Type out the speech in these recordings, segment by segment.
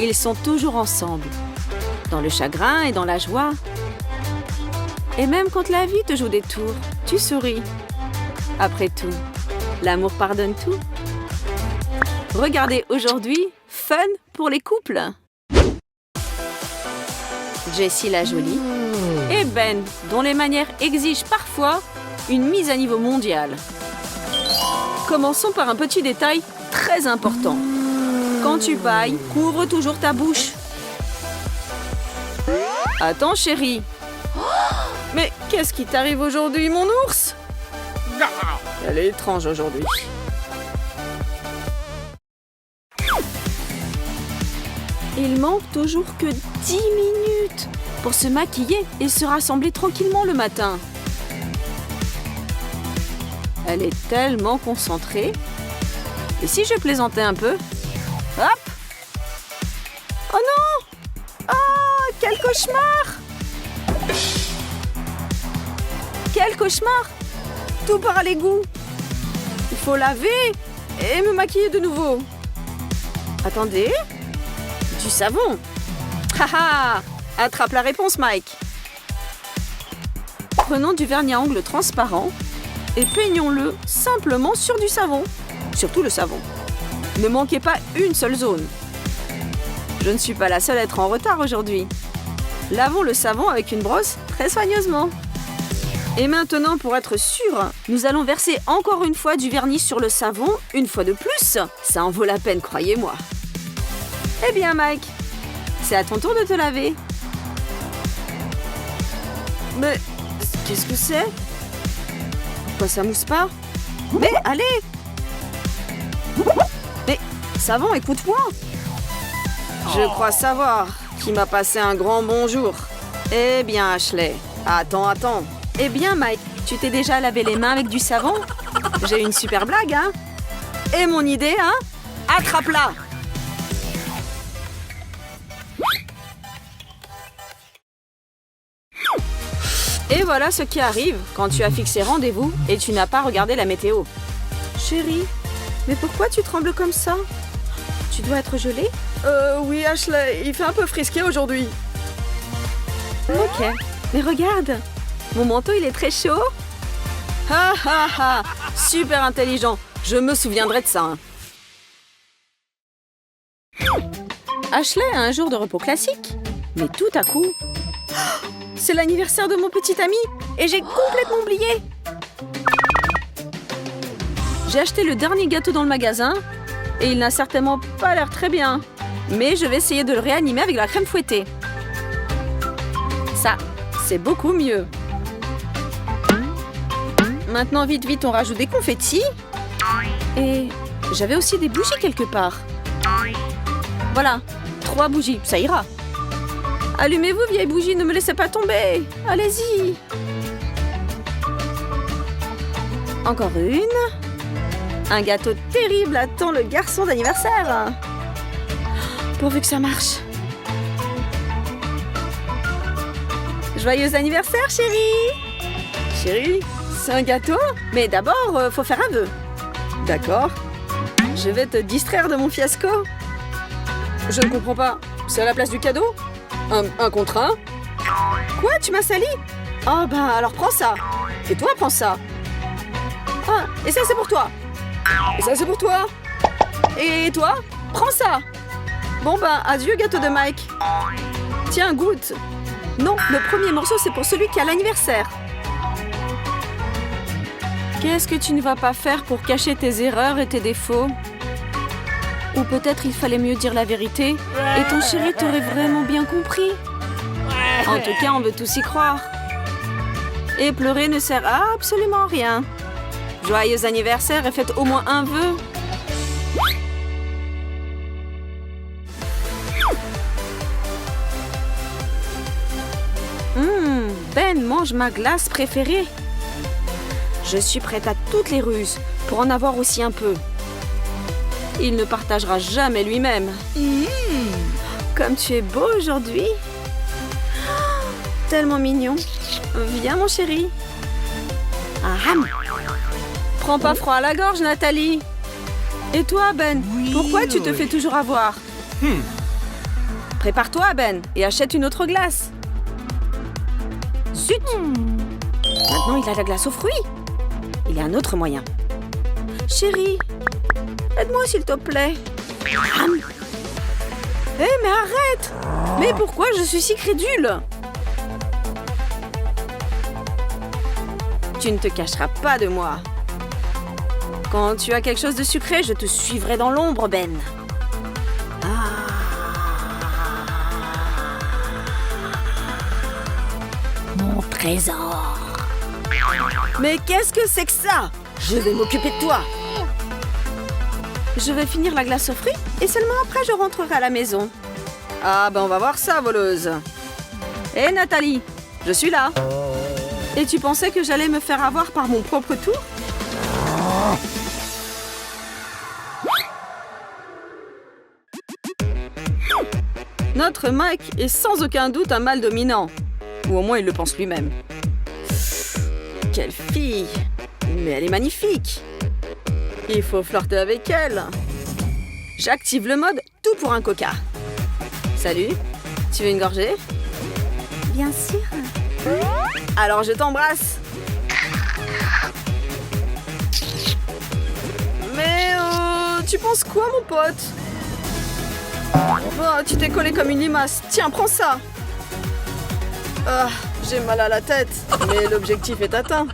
Ils sont toujours ensemble, dans le chagrin et dans la joie. Et même quand la vie te joue des tours, tu souris. Après tout, l'amour pardonne tout. Regardez aujourd'hui, fun pour les couples. Jessie la jolie et Ben, dont les manières exigent parfois une mise à niveau mondial. Commençons par un petit détail très important. Quand tu bailles, couvre toujours ta bouche. Attends, chérie. Mais qu'est-ce qui t'arrive aujourd'hui, mon ours? Elle est étrange aujourd'hui. Il manque toujours que 10 minutes pour se maquiller et se rassembler tranquillement le matin. Elle est tellement concentrée. Et si je plaisantais un peu? Hop! Oh non! Ah, quel cauchemar! Quel cauchemar! Tout part à l'égout. Il faut laver et me maquiller de nouveau. Attendez. Du savon. Haha! Attrape la réponse, Mike. Prenons du vernis à ongles transparent et peignons-le simplement sur du savon. Surtout le savon. Ne manquez pas une seule zone. Je ne suis pas la seule à être en retard aujourd'hui. Lavons le savon avec une brosse très soigneusement. Et maintenant, pour être sûr, nous allons verser encore une fois du vernis sur le savon, une fois de plus. Ça en vaut la peine, croyez-moi. Eh bien, Mike, c'est à ton tour de te laver. Mais qu'est-ce que c'est? Pourquoi ça mousse pas? Mais allez! Mais savon, écoute-moi. Je crois savoir qui m'a passé un grand bonjour. Eh bien, Ashley, attends. Eh bien, Mike, tu t'es déjà lavé les mains avec du savon? J'ai une super blague, hein? Et mon idée, hein? Attrape-la! Et voilà ce qui arrive quand tu as fixé rendez-vous et tu n'as pas regardé la météo. Chérie, mais pourquoi tu trembles comme ça? Tu dois être gelée? Oui, Ashley, il fait un peu frisqué aujourd'hui. Ok, mais regarde, mon manteau, il est très chaud. Ha ha ha, super intelligent, je me souviendrai de ça. Hein. Ashley a un jour de repos classique, mais tout à coup... C'est l'anniversaire de mon petit ami et j'ai complètement oublié. J'ai acheté le dernier gâteau dans le magasin et il n'a certainement pas l'air très bien. Mais je vais essayer de le réanimer avec la crème fouettée. Ça, c'est beaucoup mieux. Maintenant, vite, on rajoute des confettis. Et j'avais aussi des bougies quelque part. Voilà, 3 bougies, ça ira. Allumez-vous, vieille bougie, ne me laissez pas tomber. Allez-y. Encore une. Un gâteau terrible attend le garçon d'anniversaire. Pourvu que ça marche. Joyeux anniversaire, chérie. Chérie, c'est un gâteau? Mais d'abord, faut faire un vœu. D'accord. Je vais te distraire de mon fiasco. Je ne comprends pas. C'est à la place du cadeau? Un contre un? Quoi, tu m'as sali? Oh ben alors prends ça. Et toi, prends ça. Ah, et ça c'est pour toi. Et ça c'est pour toi. Et toi, prends ça. Bon ben, adieu gâteau de Mike. Tiens, goûte. Non, le premier morceau c'est pour celui qui a l'anniversaire. Qu'est-ce que tu ne vas pas faire pour cacher tes erreurs et tes défauts? Ou peut-être il fallait mieux dire la vérité et ton chéri t'aurait vraiment bien compris. En tout cas, on veut tous y croire. Et pleurer ne sert à absolument rien. Joyeux anniversaire et faites au moins un vœu. Ben mange ma glace préférée. Je suis prête à toutes les ruses pour en avoir aussi un peu. Il ne partagera jamais lui-même. Comme tu es beau aujourd'hui. Oh, tellement mignon. Viens, mon chéri. Aham. Prends pas froid à la gorge, Nathalie. Et toi, Ben, pourquoi tu te fais toujours avoir? Prépare-toi, Ben, et achète une autre glace. Zut! Maintenant, il a la glace aux fruits. Il y a un autre moyen. Chérie, aide-moi s'il te plaît. Hé, mais arrête! Mais pourquoi je suis si crédule? Tu ne te cacheras pas de moi. Quand tu as quelque chose de sucré, je te suivrai dans l'ombre, Ben. Mon trésor. Mais qu'est-ce que c'est que ça? Je vais m'occuper de toi. Je vais finir la glace aux fruits et seulement après je rentrerai à la maison. Ah ben on va voir ça, voleuse. Hé Nathalie, je suis là. Et tu pensais que j'allais me faire avoir par mon propre tour? Notre Mike est sans aucun doute un mâle dominant. Ou au moins il le pense lui-même. Quelle fille! Mais elle est magnifique! Il faut flirter avec elle. J'active le mode tout pour un coca. Salut, tu veux une gorgée? Bien sûr. Alors je t'embrasse. Mais tu penses quoi, mon pote? Oh, tu t'es collé comme une limace. Tiens, prends ça. Ah, j'ai mal à la tête, mais l'objectif est atteint.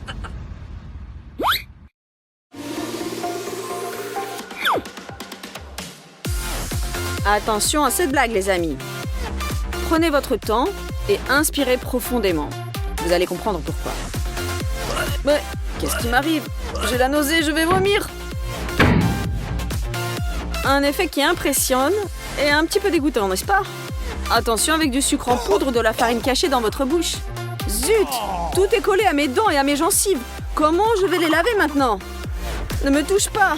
Attention à cette blague, les amis. Prenez votre temps et inspirez profondément. Vous allez comprendre pourquoi. Mais qu'est-ce qui m'arrive? J'ai la nausée, je vais vomir. Un effet qui impressionne et un petit peu dégoûtant, n'est-ce pas? Attention avec du sucre en poudre ou de la farine cachée dans votre bouche. Zut! Tout est collé à mes dents et à mes gencives. Comment je vais les laver maintenant? Ne me touche pas!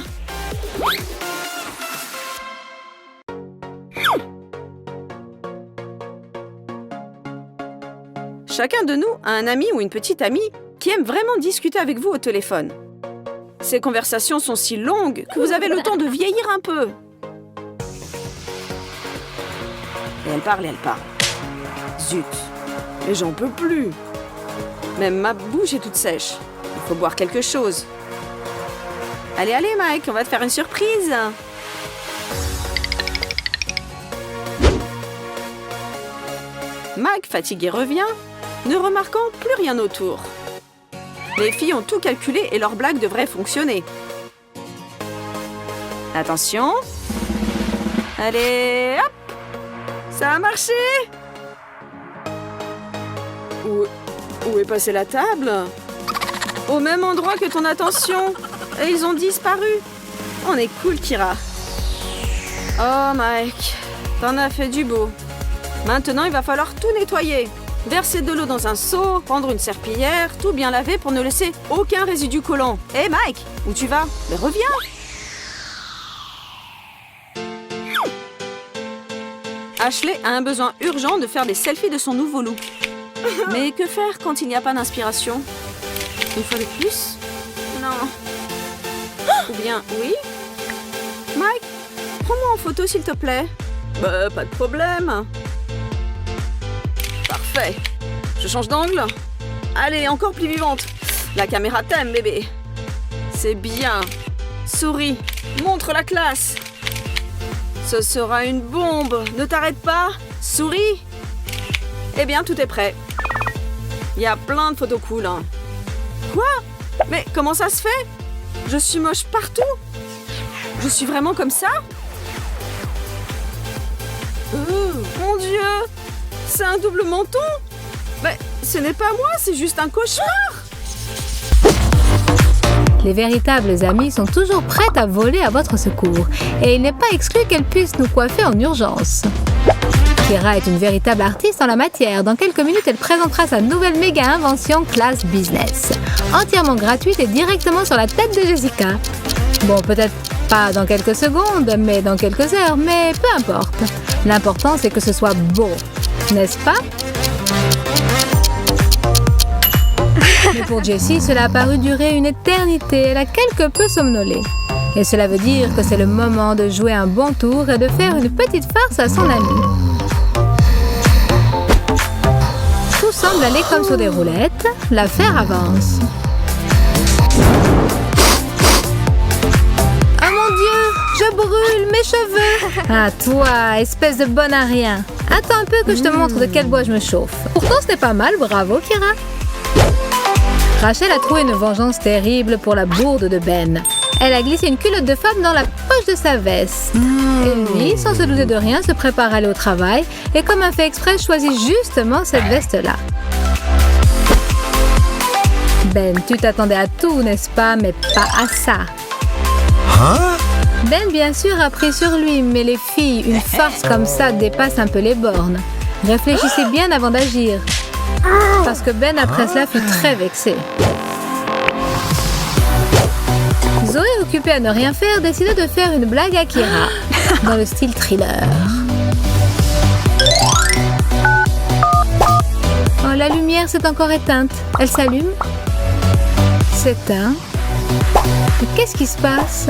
Chacun de nous a un ami ou une petite amie qui aime vraiment discuter avec vous au téléphone. Ces conversations sont si longues que vous avez le temps de vieillir un peu. Et elle parle et elle parle. Zut, mais j'en peux plus. Même ma bouche est toute sèche. Il faut boire quelque chose. Allez, allez Mike, on va te faire une surprise. Mike, fatigué, revient, ne remarquant plus rien autour. Les filles ont tout calculé et leur blague devrait fonctionner. Attention. Allez, hop! Ça a marché! Où est passée la table? Au même endroit que ton attention. Et ils ont disparu. On est cool, Kira. Oh, Mike, t'en as fait du beau. Maintenant, il va falloir tout nettoyer. Verser de l'eau dans un seau, prendre une serpillière, tout bien laver pour ne laisser aucun résidu collant. Hé, Mike, où tu vas? Mais reviens! Ashley a un besoin urgent de faire des selfies de son nouveau look. Mais que faire quand il n'y a pas d'inspiration? Une fois de plus? Non. Ou bien, oui? Mike, prends-moi en photo s'il te plaît. Pas de problème. Parfait. Je change d'angle. Allez, encore plus vivante. La caméra t'aime, bébé. C'est bien. Souris. Montre la classe. Ce sera une bombe. Ne t'arrête pas. Souris. Eh bien, tout est prêt. Il y a plein de photos cool. Hein. Quoi? Mais comment ça se fait? Je suis moche partout. Je suis vraiment comme ça? Mon Dieu! C'est un double menton? Mais ce n'est pas moi, c'est juste un cauchemar! Les véritables amies sont toujours prêtes à voler à votre secours et il n'est pas exclu qu'elles puissent nous coiffer en urgence. Kira est une véritable artiste en la matière. Dans quelques minutes, elle présentera sa nouvelle méga invention Class Business. Entièrement gratuite et directement sur la tête de Jessica. Bon, peut-être pas dans quelques secondes, mais dans quelques heures, mais peu importe. L'important, c'est que ce soit beau, n'est-ce pas? Mais pour Jessie, cela a paru durer une éternité. Elle a quelque peu somnolé. Et cela veut dire que c'est le moment de jouer un bon tour et de faire une petite farce à son amie. semble aller comme sur des roulettes, l'affaire avance. Oh mon Dieu, je brûle mes cheveux. Ah toi, espèce de bonne à rien. Attends un peu que je te montre de quel bois je me chauffe. Pourtant ce n'est pas mal, bravo Kira. Rachel a trouvé une vengeance terrible pour la bourde de Ben. Elle a glissé une culotte de femme dans la poche de sa veste. Et lui, sans se douter de rien, se prépare à aller au travail et comme un fait exprès, choisit justement cette veste-là. Ben, tu t'attendais à tout, n'est-ce pas, mais pas à ça. Ben, bien sûr, a pris sur lui, mais les filles, une farce comme ça dépasse un peu les bornes. Réfléchissez bien avant d'agir. Parce que Ben, après cela, fut très vexé. Zoé, occupée à ne rien faire, décida de faire une blague à Kira, dans le style thriller. Oh, la lumière s'est encore éteinte. Elle s'allume. S'éteint. Mais qu'est-ce qui se passe?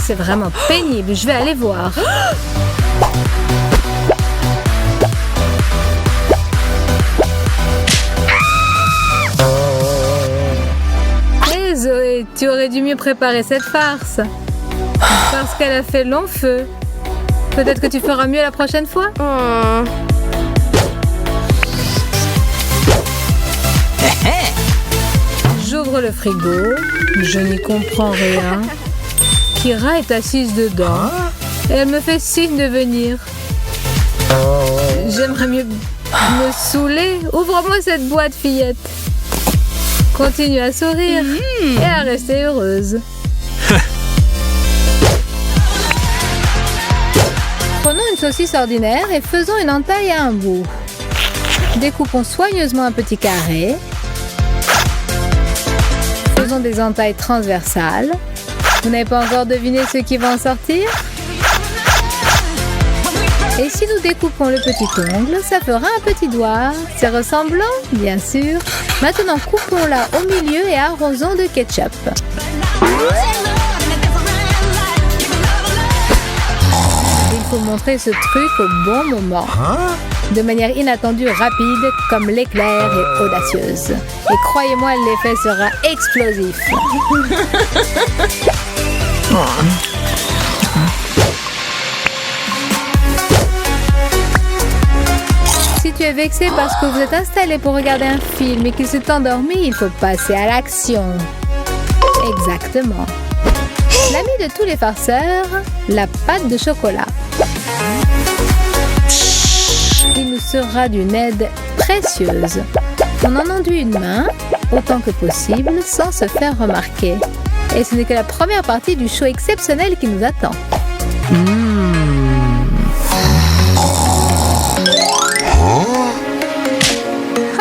C'est vraiment pénible, je vais aller voir. Zoé, tu aurais dû mieux préparer cette farce. Parce qu'elle a fait long feu. Peut-être que tu feras mieux la prochaine fois. J'ouvre le frigo. Je n'y comprends rien. Kira est assise dedans. Et elle me fait signe de venir. J'aimerais mieux me saouler. Ouvre-moi cette boîte, fillette. Continue à sourire et à rester heureuse. Prenons une saucisse ordinaire et faisons une entaille à un bout. Découpons soigneusement un petit carré. Faisons des entailles transversales. Vous n'avez pas encore deviné ce qui va en sortir? Et si nous découpons le petit ongle, ça fera un petit doigt. C'est ressemblant, bien sûr. Maintenant, coupons-la au milieu et arrosons de ketchup. Il faut montrer ce truc au bon moment. De manière inattendue, rapide, comme l'éclair et audacieuse. Et croyez-moi, l'effet sera explosif. Si tu es vexé parce que vous êtes installé pour regarder un film et qu'il s'est endormi, il faut passer à l'action. Exactement. L'ami de tous les farceurs, la pâte de chocolat. Il nous sera d'une aide précieuse. On en enduit une main, autant que possible, sans se faire remarquer. Et ce n'est que la première partie du show exceptionnel qui nous attend.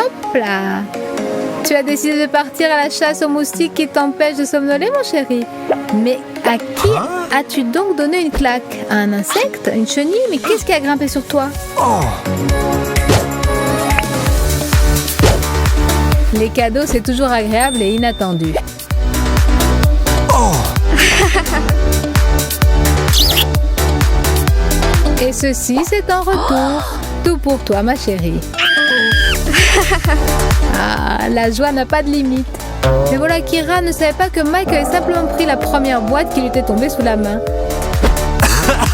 Hop là! Tu as décidé de partir à la chasse aux moustiques qui t'empêchent de somnoler, mon chéri. Mais à qui as-tu donc donné une claque? À un insecte? Une chenille? Mais qu'est-ce qui a grimpé sur toi? Les cadeaux, c'est toujours agréable et inattendu. Et ceci, c'est en retour. Tout pour toi, ma chérie. Ah, la joie n'a pas de limite. Mais voilà, Kira ne savait pas que Mike avait simplement pris la première boîte qui lui était tombée sous la main.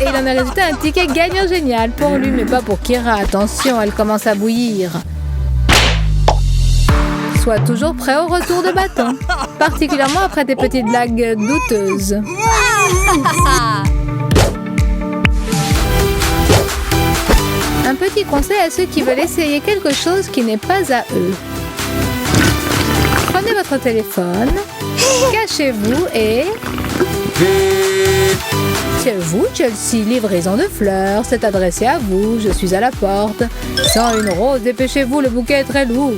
Et il en a résulté un ticket gagnant génial pour lui, mais pas pour Kira. Attention, elle commence à bouillir. Sois toujours prêt au retour de bâton, particulièrement après tes petites blagues douteuses. Un petit conseil à ceux qui veulent essayer quelque chose qui n'est pas à eux. Prenez votre téléphone, cachez-vous et... C'est vous, Chelsea, livraison de fleurs, c'est adressé à vous, je suis à la porte. Sans une rose, dépêchez-vous, le bouquet est très lourd.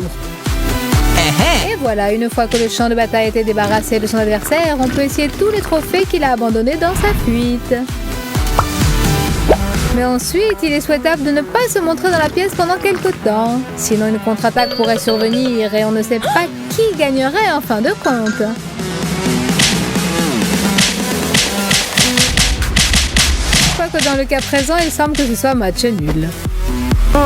Et voilà, une fois que le champ de bataille a été débarrassé de son adversaire, on peut essayer tous les trophées qu'il a abandonnés dans sa fuite. Mais ensuite, il est souhaitable de ne pas se montrer dans la pièce pendant quelque temps. Sinon, une contre-attaque pourrait survenir et on ne sait pas qui gagnerait en fin de compte. Quoique dans le cas présent, il semble que ce soit match nul. Oh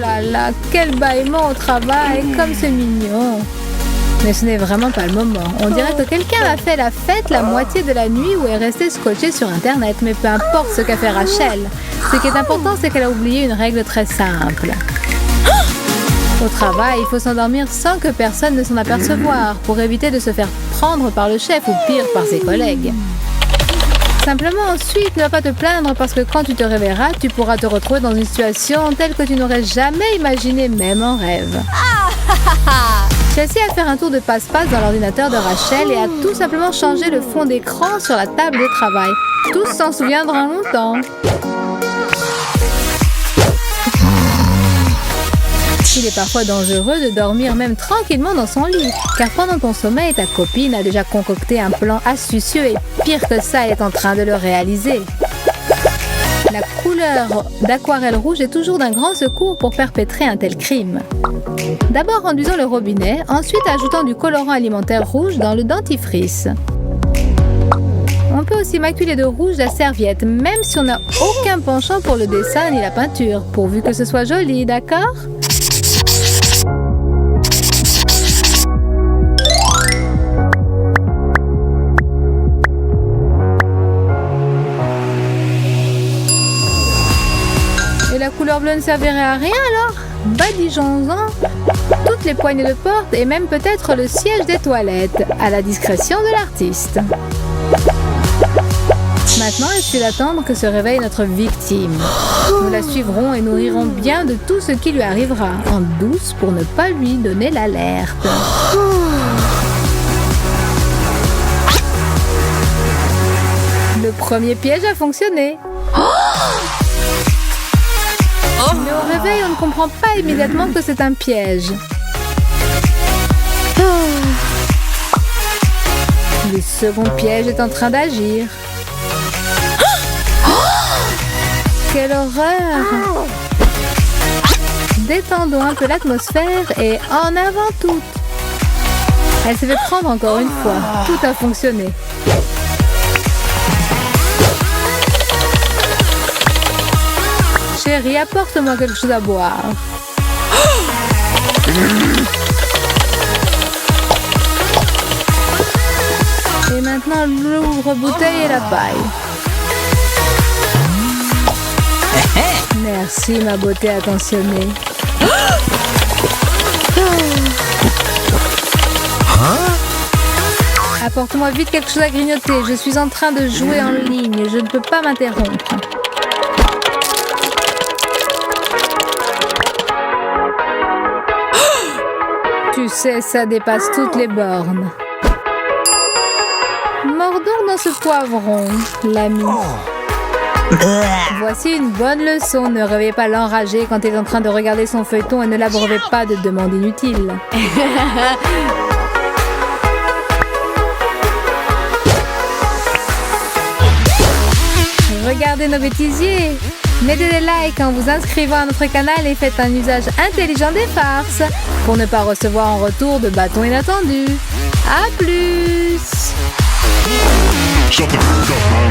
là là, quel bâillement au travail, comme c'est mignon. Mais ce n'est vraiment pas le moment. On dirait que quelqu'un a fait la fête la moitié de la nuit ou est resté scotché sur Internet. Mais peu importe ce qu'a fait Rachel. Ce qui est important, c'est qu'elle a oublié une règle très simple. Au travail, il faut s'endormir sans que personne ne s'en apercevoir pour éviter de se faire prendre par le chef ou pire par ses collègues. Simplement ensuite, ne va pas te plaindre parce que quand tu te réveilleras, tu pourras te retrouver dans une situation telle que tu n'aurais jamais imaginé même en rêve. Chelsea a fait un tour de passe-passe dans l'ordinateur de Rachel et a tout simplement changé le fond d'écran sur la table de travail. Tous s'en souviendront longtemps. Il est parfois dangereux de dormir même tranquillement dans son lit, car pendant ton sommeil, ta copine a déjà concocté un plan astucieux et pire que ça, elle est en train de le réaliser. La couleur d'aquarelle rouge est toujours d'un grand secours pour perpétrer un tel crime. D'abord enduisons le robinet, ensuite ajoutons du colorant alimentaire rouge dans le dentifrice. On peut aussi maculer de rouge la serviette, même si on n'a aucun penchant pour le dessin ni la peinture, pourvu que ce soit joli, d'accord ? Et la couleur bleue ne servirait à rien alors ? Badigeons-en toutes les poignées de porte et même peut-être le siège des toilettes, à la discrétion de l'artiste. Maintenant, il suffit d'attendre que se réveille notre victime. Nous la suivrons et nous rirons bien de tout ce qui lui arrivera, en douce pour ne pas lui donner l'alerte. Le premier piège a fonctionné. Mais au réveil, on ne comprend pas immédiatement que c'est un piège. Le second piège est en train d'agir. Quelle horreur! Détendons un peu l'atmosphère et en avant toutes. Elle s'est fait prendre encore une fois. Tout a fonctionné. Chérie, apporte-moi quelque chose à boire. Et maintenant, l'ouvre-bouteille et la paille. Merci, ma beauté attentionnée. Apporte-moi vite quelque chose à grignoter. Je suis en train de jouer en ligne. Je ne peux pas m'interrompre. Tu sais, ça dépasse toutes les bornes. Mordons dans ce poivron, l'ami. Voici une bonne leçon. Ne réveillez pas l'enragé quand il est en train de regarder son feuilleton et ne l'abreuvez pas de demandes inutiles. Regardez nos bêtisiers. Mettez des likes en vous inscrivant à notre canal et faites un usage intelligent des farces pour ne pas recevoir en retour de bâtons inattendus. À plus! Shut the fuck up, man.